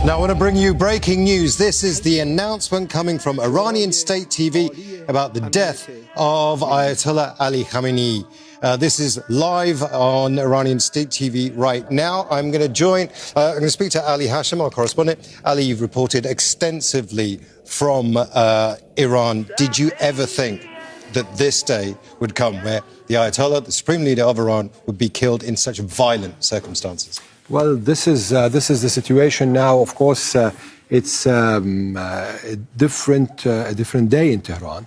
Now I want to bring you breaking news. This is the announcement coming from Iranian state TV about the death of Ayatollah Ali Khamenei. This is live on Iranian state TV right now. I'm going to speak to Ali Hashim, our correspondent. Ali, you've reported extensively from Iran. Did you ever think that this day would come where the Ayatollah, the supreme leader of Iran, would be killed in such violent circumstances? Well, this is the situation now. Of course, it's a different day in Tehran,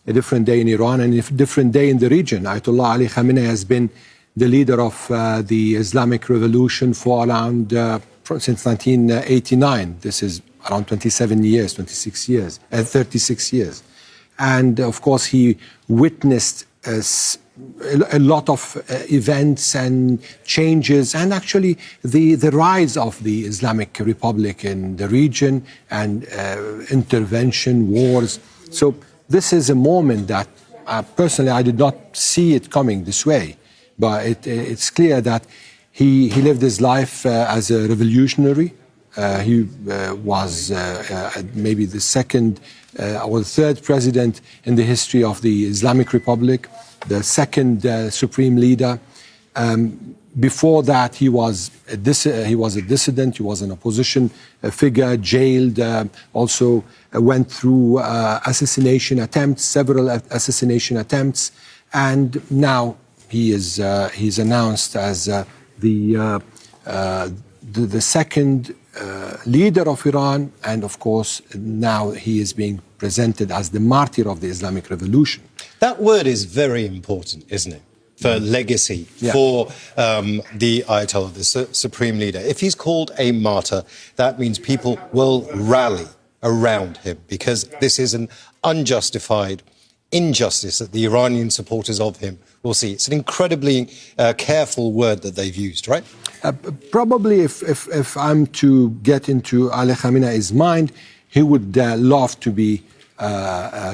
a different day in Iran, and a different day in the region. Ayatollah Ali Khamenei has been the leader of the Islamic Revolution for around since 1989. This is around 36 years. And of course, he witnessed a lot of events and changes, and actually the rise of the Islamic Republic in the region and intervention, wars. So this is a moment that personally I did not see it coming this way, but it's clear that he lived his life as a revolutionary. He was maybe the second or the third president in the history of the Islamic Republic, the second supreme leader. Before that, he was a dissident. He was an opposition figure, jailed. Also went through several assassination attempts, and now he's announced as the second leader of Iran, and of course now he is being presented as the martyr of the Islamic Revolution. That word is very important, isn't it? For legacy, for the Ayatollah, the supreme leader. If he's called a martyr, that means people will rally around him, because this is an unjustified injustice that the Iranian supporters of him will see. It's an incredibly careful word that they've used, right? Probably if I'm to get into Ali Khamenei's mind, he would love to be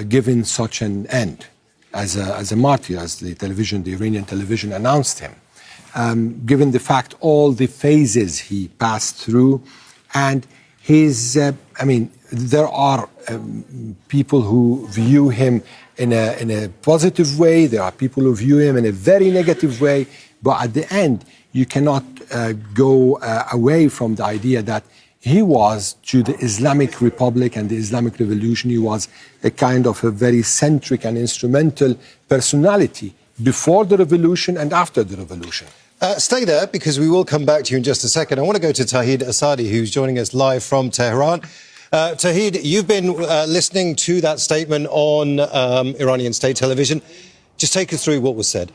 given such an end as a martyr, as the Iranian television announced him. Given the fact all the phases he passed through, and there are people who view him in a positive way. There are people who view him in a very negative way. But at the end, you cannot go away from the idea that he was, to the Islamic Republic and the Islamic Revolution, he was a kind of a very centric and instrumental personality before the revolution and after the revolution. Stay there, because we will come back to you in just a second. I want to go to Tawhid Asadi, who's joining us live from Tehran. Tawhid, you've been listening to that statement on Iranian state television. Just take us through what was said.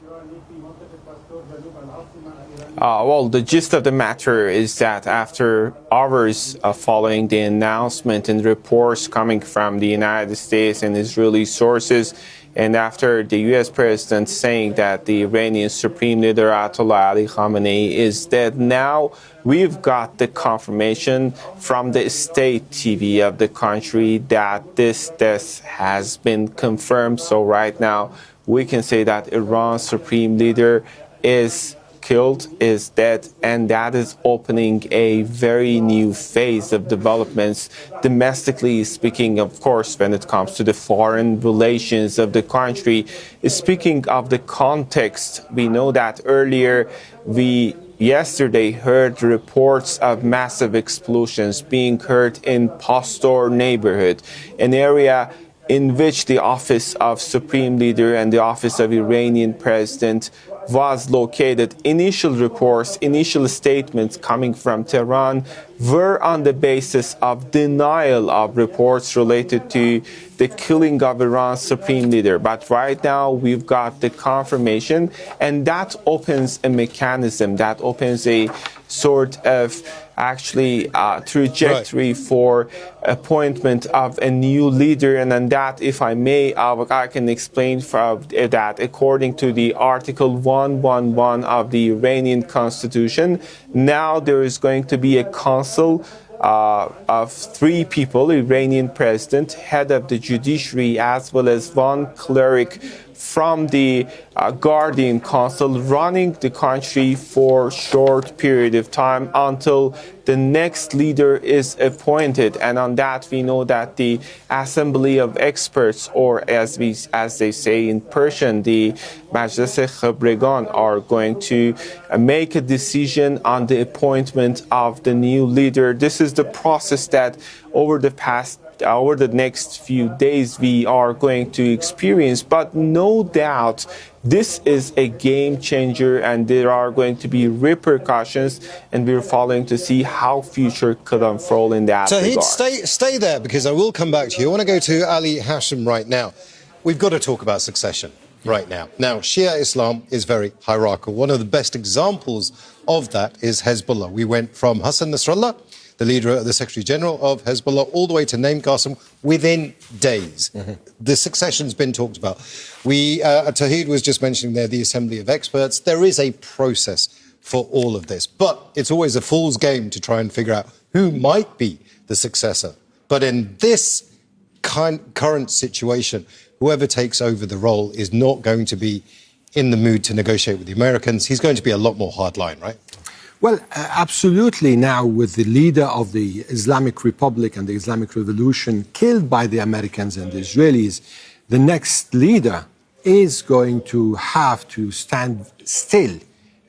Well, the gist of the matter is that after hours following the announcement and reports coming from the United States and Israeli sources, and after the U.S. president saying that the Iranian supreme leader Ayatollah Ali Khamenei is dead, now we've got the confirmation from the state TV of the country that this death has been confirmed. So right now we can say that Iran's supreme leader is killed, is dead, and that is opening a very new phase of developments, domestically speaking, of course, when it comes to the foreign relations of the country. Speaking of the context, we know that earlier we yesterday heard reports of massive explosions being heard in Pastor neighborhood, an area in which the office of Supreme Leader and the office of Iranian President was located. Initial reports, initial statements coming from Tehran were on the basis of denial of reports related to the killing of Iran's supreme leader. But right now we've got the confirmation, and that opens a mechanism, that opens a sort of trajectory for appointment of a new leader. And then that, if I may, I can explain that according to the Article 111 of the Iranian Constitution, now there is going to be a council of 3 people: Iranian president, head of the judiciary, as well as 1 cleric from the Guardian Council, running the country for a short period of time until the next leader is appointed. And on that, we know that the Assembly of Experts, or as they say in Persian, the Majlis Khabregan, are going to make a decision on the appointment of the new leader. This is the process that over the next few days we are going to experience, but no doubt this is a game changer and there are going to be repercussions, and we're following to see how future could unfold in that regard. Stay there, because I will come back to you. I want to go to Ali Hashim right now. We've got to talk about succession right now. Now, Shia Islam is very hierarchical. One of the best examples of that is Hezbollah. We went from Hassan Nasrallah, the leader, the Secretary General of Hezbollah, all the way to Naim Qassem within days. The succession's been talked about. Tawhid was just mentioning there the Assembly of Experts. There is a process for all of this, but it's always a fool's game to try and figure out who might be the successor. But in this current situation, whoever takes over the role is not going to be in the mood to negotiate with the Americans. He's going to be a lot more hardline, right? Well, absolutely. Now, with the leader of the Islamic Republic and the Islamic Revolution killed by the Americans and the Israelis, the next leader is going to have to stand still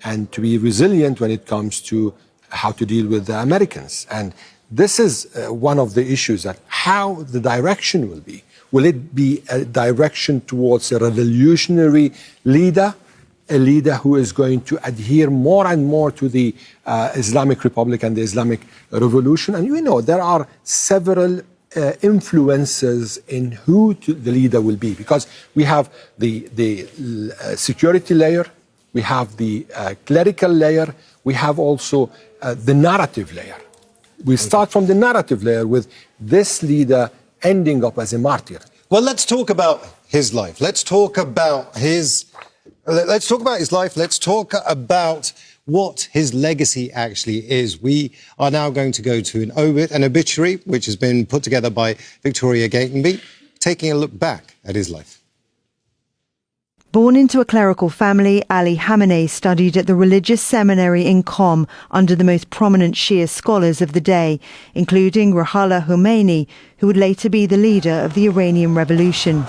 and to be resilient when it comes to how to deal with the Americans. And this is one of the issues, that how the direction will be. Will it be a direction towards a revolutionary leader, a leader who is going to adhere more and more to the Islamic Republic and the Islamic Revolution? And you know, there are several influences in who the leader will be, because we have the security layer, we have the clerical layer, we have also the narrative layer. We start from the narrative layer with this leader ending up as a martyr. Well, let's talk about his life. Let's talk about his life. Let's talk about what his legacy actually is. We are now going to go to an obituary, which has been put together by Victoria Gatenby, taking a look back at his life. Born into a clerical family, Ali Khamenei studied at the religious seminary in Qom under the most prominent Shia scholars of the day, including Ruhollah Khomeini, who would later be the leader of the Iranian Revolution.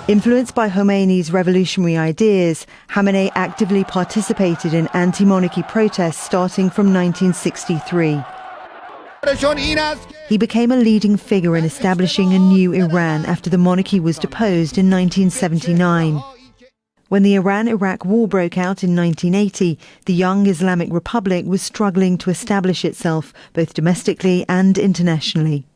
Influenced by Khomeini's revolutionary ideas, Khamenei actively participated in anti-monarchy protests starting from 1963. He became a leading figure in establishing a new Iran after the monarchy was deposed in 1979. When the Iran-Iraq war broke out in 1980, the young Islamic Republic was struggling to establish itself both domestically and internationally.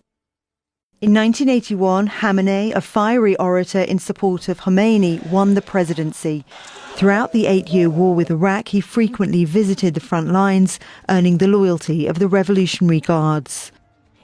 In 1981, Khamenei, a fiery orator in support of Khomeini, won the presidency. Throughout the 8-year war with Iraq, he frequently visited the front lines, earning the loyalty of the Revolutionary Guards.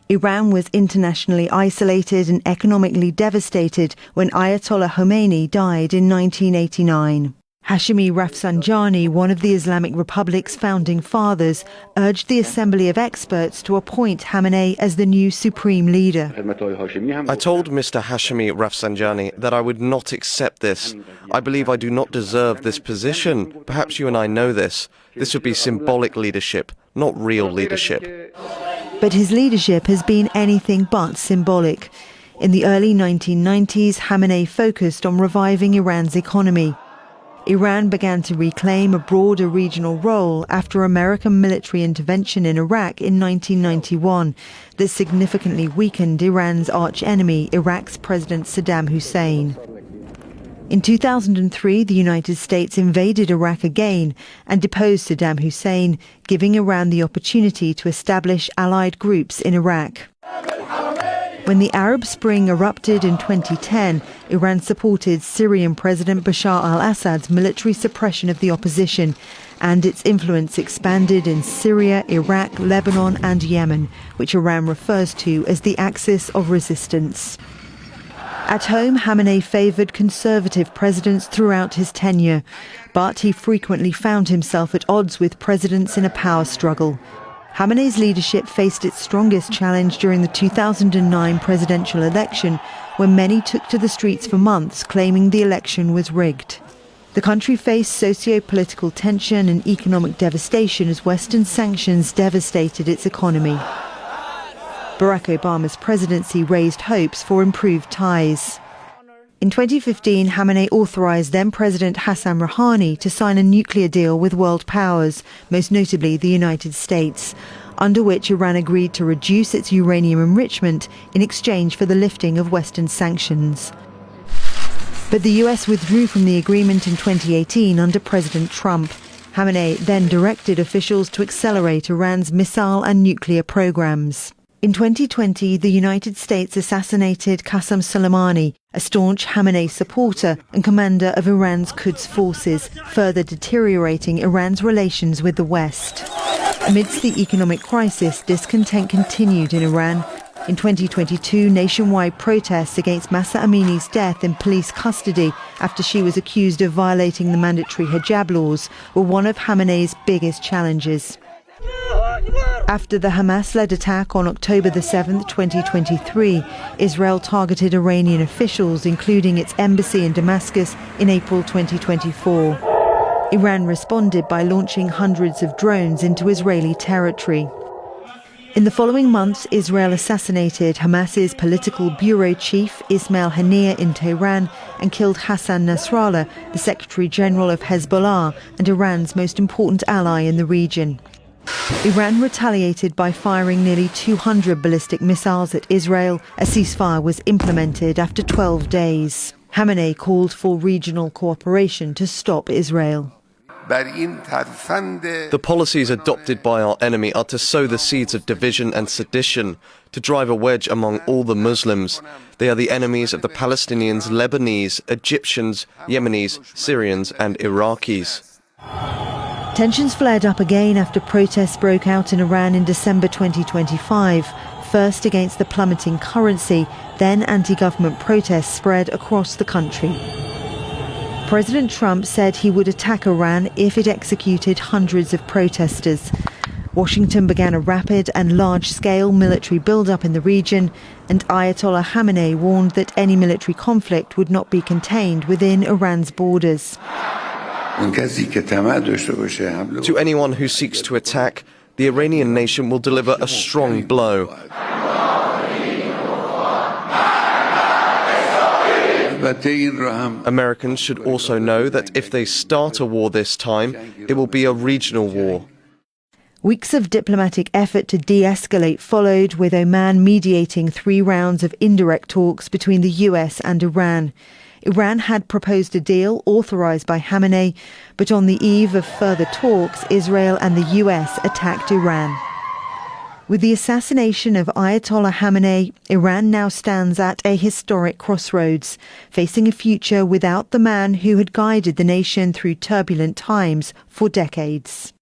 Iran was internationally isolated and economically devastated when Ayatollah Khomeini died in 1989. Hashemi Rafsanjani, one of the Islamic Republic's founding fathers, urged the Assembly of Experts to appoint Khamenei as the new supreme leader. I told Mr. Hashemi Rafsanjani that I would not accept this. I believe I do not deserve this position. Perhaps you and I know this. This would be symbolic leadership, not real leadership. But his leadership has been anything but symbolic. In the early 1990s, Khamenei focused on reviving Iran's economy. Iran began to reclaim a broader regional role after American military intervention in Iraq in 1991 that significantly weakened Iran's arch-enemy, Iraq's President Saddam Hussein. In 2003, the United States invaded Iraq again and deposed Saddam Hussein, giving Iran the opportunity to establish allied groups in Iraq. When the Arab Spring erupted in 2010, Iran supported Syrian President Bashar al-Assad's military suppression of the opposition, and its influence expanded in Syria, Iraq, Lebanon and Yemen, which Iran refers to as the Axis of Resistance. At home, Khamenei favoured conservative presidents throughout his tenure, but he frequently found himself at odds with presidents in a power struggle. Khamenei's leadership faced its strongest challenge during the 2009 presidential election, when many took to the streets for months claiming the election was rigged. The country faced socio-political tension and economic devastation as Western sanctions devastated its economy. Barack Obama's presidency raised hopes for improved ties. In 2015, Khamenei authorized then-President Hassan Rouhani to sign a nuclear deal with world powers, most notably the United States, under which Iran agreed to reduce its uranium enrichment in exchange for the lifting of Western sanctions. But the US withdrew from the agreement in 2018 under President Trump. Khamenei then directed officials to accelerate Iran's missile and nuclear programs. In 2020, the United States assassinated Qasem Soleimani, a staunch Khamenei supporter and commander of Iran's Quds forces, further deteriorating Iran's relations with the West. Amidst the economic crisis, discontent continued in Iran. In 2022, nationwide protests against Mahsa Amini's death in police custody after she was accused of violating the mandatory hijab laws were one of Khamenei's biggest challenges. After the Hamas-led attack on October 7, 2023, Israel targeted Iranian officials, including its embassy in Damascus, in April 2024. Iran responded by launching hundreds of drones into Israeli territory. In the following months, Israel assassinated Hamas's political bureau chief Ismail Haniyeh in Tehran and killed Hassan Nasrallah, the Secretary General of Hezbollah and Iran's most important ally in the region. Iran retaliated by firing nearly 200 ballistic missiles at Israel. A ceasefire was implemented after 12 days. Khamenei called for regional cooperation to stop Israel. The policies adopted by our enemy are to sow the seeds of division and sedition, to drive a wedge among all the Muslims. They are the enemies of the Palestinians, Lebanese, Egyptians, Yemenis, Syrians and Iraqis. Tensions flared up again after protests broke out in Iran in December 2025, first against the plummeting currency, then anti-government protests spread across the country. President Trump said he would attack Iran if it executed hundreds of protesters. Washington began a rapid and large-scale military build-up in the region, and Ayatollah Khamenei warned that any military conflict would not be contained within Iran's borders. To anyone who seeks to attack, the Iranian nation will deliver a strong blow. Americans should also know that if they start a war this time, it will be a regional war. Weeks of diplomatic effort to de-escalate followed, with Oman mediating 3 rounds of indirect talks between the US and Iran. Iran had proposed a deal authorized by Khamenei, but on the eve of further talks, Israel and the US attacked Iran. With the assassination of Ayatollah Khamenei, Iran now stands at a historic crossroads, facing a future without the man who had guided the nation through turbulent times for decades.